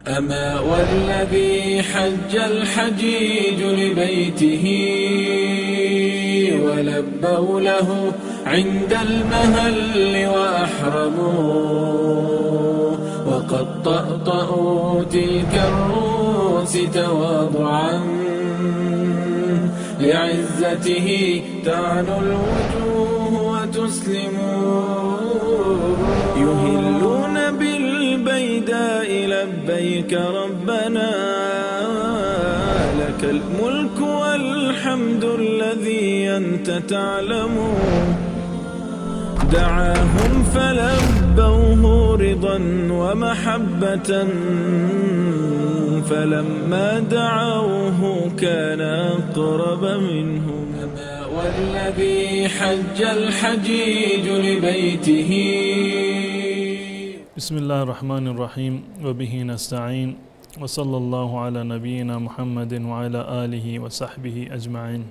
أما والذي حج الحجيج لبيته ولبوا له عند المهل وأحرموا وقد طأطأوا تلك الرؤوس تواضعا لعزته تعنو الوجوه وتسلم يهلون بالبيداء لبيك ربنا لك الملك والحمد الذي أنت تعلم دعاهم فلبوه رضا ومحبة فلما دعوه كان أقرب منهم والذي حج الحجيج لبيته. بسم الله الرحمن الرحيم وبه نستعين وصلى الله على نبينا محمد وعلى آله و صحبه اجمعین.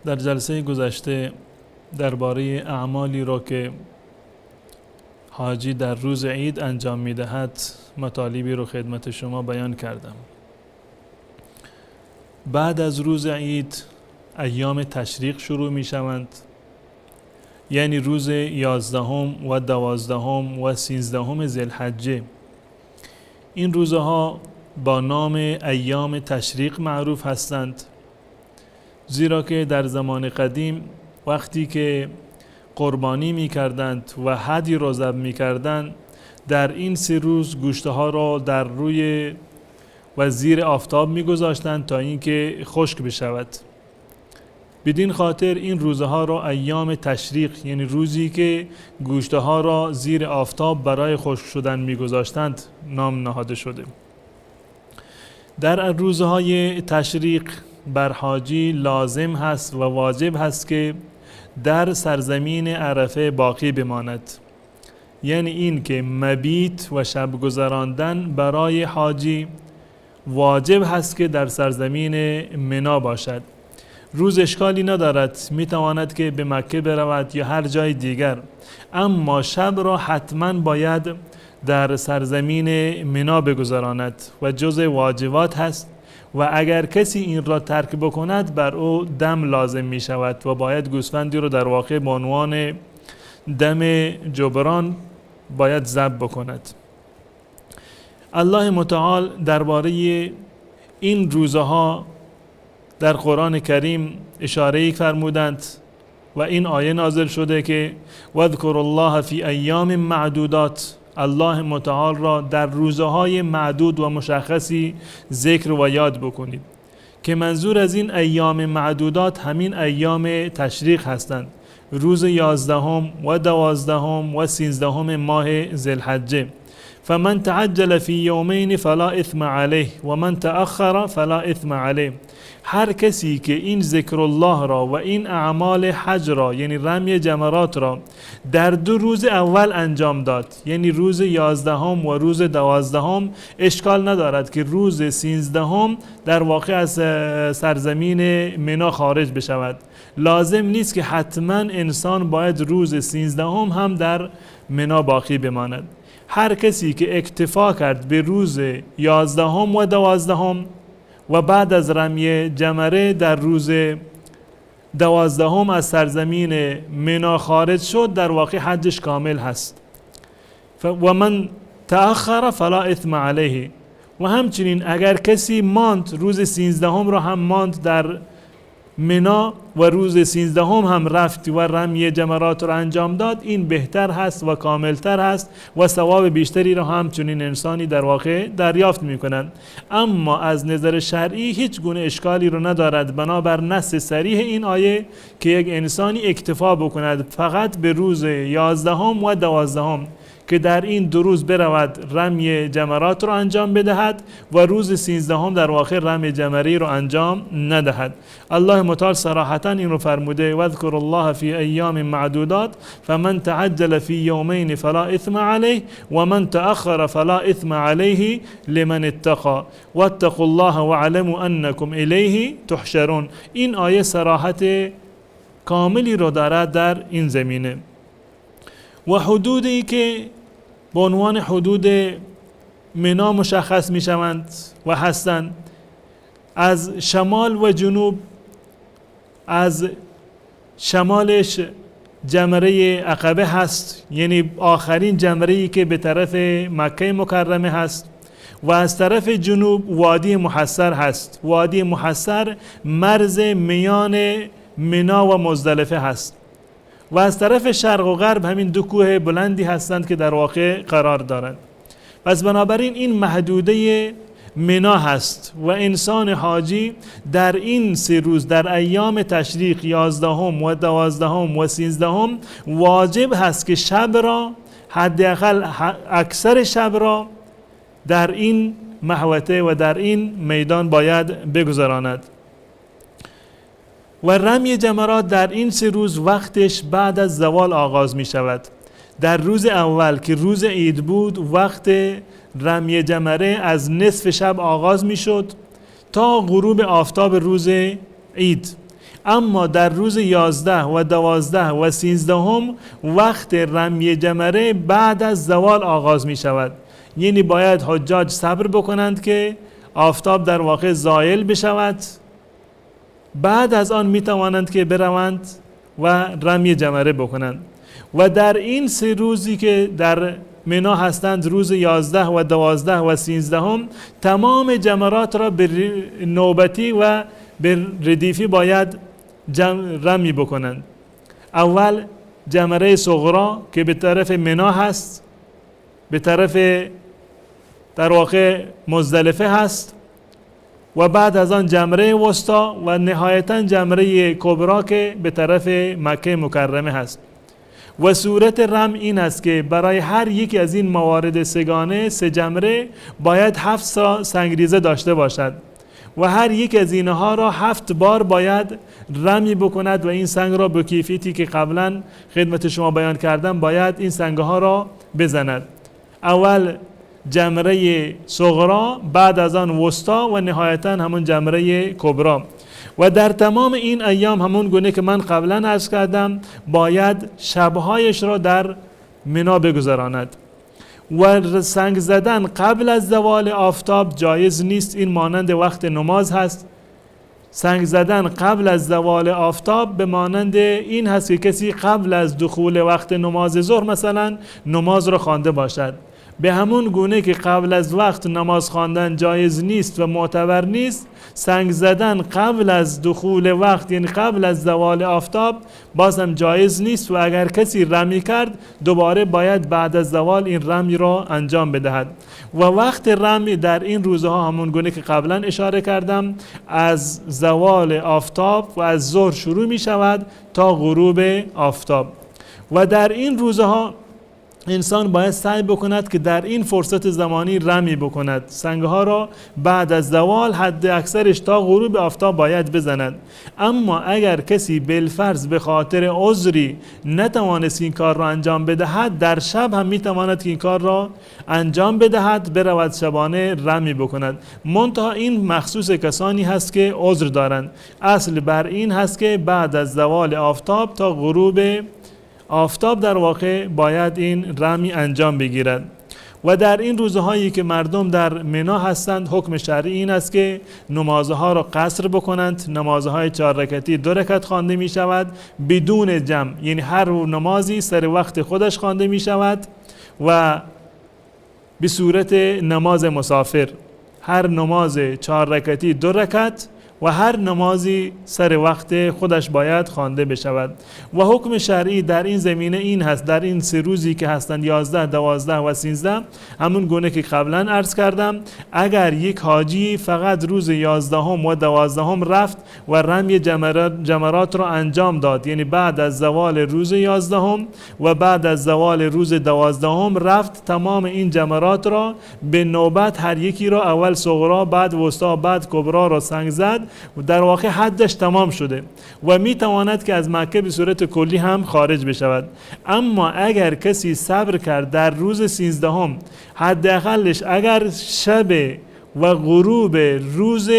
در جلسه گذشته درباره اعمالی را که حاجی در روز عید انجام می‌دهد مطالبی رو خدمت شما بیان کردم. بعد از روز عید ایام تشریق شروع می‌شوند، یعنی روز 11 و 12 و 13 ذوالحجه. این روزها با نام ایام تشریق معروف هستند، زیرا که در زمان قدیم وقتی که قربانی می کردند و هدی را ذبح می کردند، در این 3 روز گوشت ها را در روی و زیر آفتاب می گذاشتند تا اینکه خشک بشود. بدین خاطر این روزها را ایام تشریق، یعنی روزی که گوشت ها را زیر آفتاب برای خشک شدن می گذاشتند، نام نهاده شده. در روزهای تشریق بر حاجی لازم هست و واجب هست که در سرزمین عرفه باقی بماند، یعنی این که مبیت و شب گذراندن برای حاجی واجب هست که در سرزمین منا باشد. روز اشکالی ندارد، میتواند که به مکه برود یا هر جای دیگر، اما شب را حتما باید در سرزمین منا بگذراند و جزء واجبات هست و اگر کسی این را ترک بکند بر او دم لازم می شود و باید گوسفندی رو در واقع به عنوان دم جبران باید ذبح بکند. الله متعال درباره این روزها در قرآن کریم اشاره فرمودند و این آیه نازل شده که واذکروا الله فی ایام معدودات. الله متعال را در روزهای معدود و مشخصی ذکر و یاد بکنید، که منظور از این ایام معدودات همین ایام تشریق هستند، روز 11 و 12 و 13 ماه ذوالحجه. فمن تعجل فی یومین فلا اثم علیه و من تأخر فلا اثم علیه. هر کسی که این ذکر الله را و این اعمال حج را، یعنی رمی جمرات را، در 2 روز اول انجام داد، یعنی روز 11 و روز 12، اشکال ندارد که روز 13 در واقع از سرزمین منا خارج بشود. لازم نیست که حتما انسان باید روز 13 هم در منا باقی بماند. هر کسی که اکتفا کرد به روز 11 و 12 و بعد از رمی جمره در روز 12 از سرزمین منا خارج شد، در واقع حجش کامل هست. و من تأخر فلا اثم علیه. و همچنین اگر کسی ماند، روز 13 را هم ماند در منا و روز 13 هم رفت و رمی جمرات را انجام داد، این بهتر هست و کاملتر هست و ثواب بیشتری را هم چنین انسانی در واقع دریافت می کنند. اما از نظر شرعی هیچ گونه اشکالی رو ندارد، بنابر نص صریح این آیه، که یک انسانی اکتفا بکند فقط به روز 11 و 12 که در این 2 روز برود رمی جمرات رو انجام بدهد و روز 13 در واقع رمی جمری رو انجام ندهد. الله متعال صراحتا این رو فرموده واذکر الله فی ایام معدودات فمن تعجل فی یومین فلا اثم علیه و من تأخر فلا اثم علیه لمن اتقى واتقوا الله واعلموا انکم الیه تحشرون. این آیه صراحت کاملی رو دارد در این زمینه و حدودی که به عنوان حدود منا مشخص می شوند و هستند. از شمال و جنوب، از شمالش جمره عقبه هست، یعنی آخرین جمره‌ای که به طرف مکه مکرمه هست، و از طرف جنوب وادی محصر هست. وادی محصر مرز میان منا و مزدلفه هست. و از طرف شرق و غرب همین دو کوه بلندی هستند که در واقع قرار دارند. پس بنابراین این محدوده منا هست و انسان حاجی در این 3 روز، در ایام تشریق 11 و 12 و 13 واجب هست که شب را، حداقل اکثر شب را در این محوطه و در این میدان باید بگذراند. و رمی جمرات در این 3 روز وقتش بعد از زوال آغاز می شود. در روز اول که روز عید بود، وقت رمی جمره از نصف شب آغاز می شد تا غروب آفتاب روز عید. اما در روز 11 و 12 و 13 وقت رمی جمره بعد از زوال آغاز می شود. یعنی باید حجاج صبر بکنند که آفتاب در واقع زائل بشود، بعد از آن می توانند که بروند و رمی جمره بکنند. و در این 3 روزی که در منا هستند، روز 11 و 12 و 13 تمام جمرات را به نوبتی و به ردیفی باید رمی بکنند. اول جمره صغرا که به طرف منا هست، به طرف در واقع مزدلفه هست، و بعد از آن جمره وسطا و نهایتا جمره کبرا که به طرف مکه مکرمه هست. و صورت رم این است که برای هر یک از این موارد سگانه 3 جمره باید 7 سنگریزه داشته باشد و هر یک از اینها را 7 بار باید رمی بکند و این سنگ را به کیفیتی که قبلا خدمت شما بیان کردم باید این سنگها را بزند. اول جمره صغرا، بعد از آن وسطا و نهایتا همون جمره کبرا. و در تمام این ایام همون گونه که من قبلا عرض کردم باید شبهایش را در منا بگذراند. و سنگ زدن قبل از زوال آفتاب جایز نیست، این مانند وقت نماز هست. سنگ زدن قبل از زوال آفتاب به مانند این هست که کسی قبل از دخول وقت نماز ظهر مثلا نماز را خوانده باشد. به همون گونه که قبل از وقت نماز خواندن جایز نیست و معتبر نیست، سنگ زدن قبل از دخول وقت یعنی قبل از زوال آفتاب باز هم جایز نیست و اگر کسی رمی کرد دوباره باید بعد از زوال این رمی را انجام بدهد. و وقت رمی در این روزها همون گونه که قبلا اشاره کردم از زوال آفتاب و از ظهر شروع می شود تا غروب آفتاب. و در این روزها انسان باید سعی بکند که در این فرصت زمانی رمی بکند، سنگها را بعد از زوال حد اکثرش تا غروب آفتاب باید بزند. اما اگر کسی بالفرض به خاطر عذری نتوانست این کار را انجام بدهد، در شب هم میتواند که این کار را انجام بدهد، برود شبانه رمی بکند. منتها این مخصوص کسانی هست که عذر دارند. اصل بر این هست که بعد از زوال آفتاب تا غروب آفتاب در واقع باید این رمی انجام بگیرد. و در این روزهایی که مردم در منا هستند حکم شرعی این است که نمازها را قصر بکنند. نمازهای 4 رکعتی 2 رکعت خوانده می شود بدون جمع، یعنی هر نمازی سر وقت خودش خوانده می شود و به صورت نماز مسافر. هر نماز 4 رکعتی 2 رکعت و هر نمازی سر وقت خودش باید خوانده بشود. و حکم شرعی در این زمینه این هست، در این 3 روزی که هستند 11 12 و 13 همون گونه که قبلا عرض کردم، اگر یک حاجی فقط روز 11 و 12 رفت و رمی جمرات را انجام داد، یعنی بعد از زوال روز 11 و بعد از زوال روز 12 رفت تمام این جمرات را به نوبت هر یکی را اول صغرا بعد وسطا بعد کبرا را سنگ زد و در واقع حدش تمام شده و می تواند که از مکه به صورت کلی هم خارج بشود. اما اگر کسی صبر کرد در روز 13 حداقلش اگر شب و غروب روز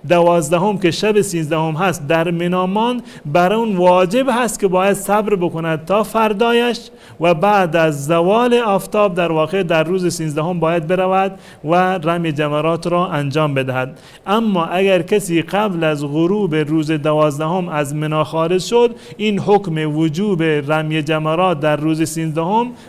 12 که شب 13 هست در منامان، برای اون واجب هست که باید صبر بکند تا فردایش و بعد از زوال آفتاب در واقع در روز 13 باید برود و رمی جمرات را انجام بدهد. اما اگر کسی قبل از غروب روز 12 از منا خارج شد، این حکم وجوب رمی جمرات در روز 13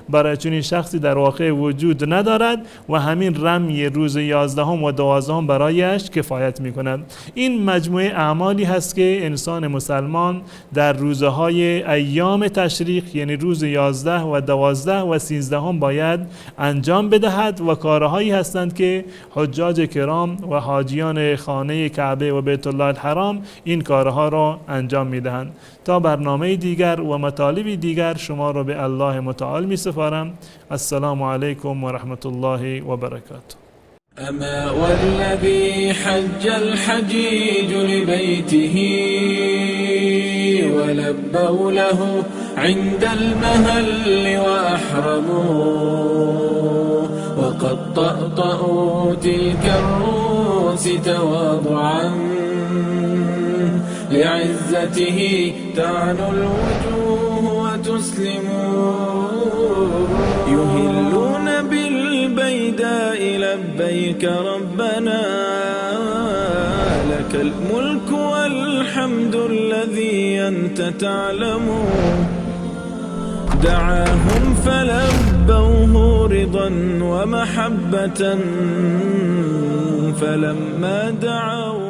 برای چنین شخصی در واقع وجود ندارد و همین رمی روز 11 و 12 برایش کفایت می کند. این مجموعه اعمالی هست که انسان مسلمان در روزهای ایام تشریق، یعنی روز 11 و 12 و 13 باید انجام بدهد و کارهایی هستند که حجاج کرام و حاجیان خانه کعبه و بیت الله الحرام این کارها را انجام میدهند. تا برنامه دیگر و مطالبی دیگر شما را به الله متعال می سپارم. السلام علیکم و رحمت الله و برکاته. أما والذي حج الحجيج لبيته ولبوا له عند المهل وأحرموا وقد طأطأوا تلك الرؤوس تواضعا لعزته تعنو الوجوه وتسلموا يهلون بالبيداء لبيك ربنا لك الملك والحمد الذي أنت تعلم دعاهم فلبوه رضا ومحبة فلما دعوا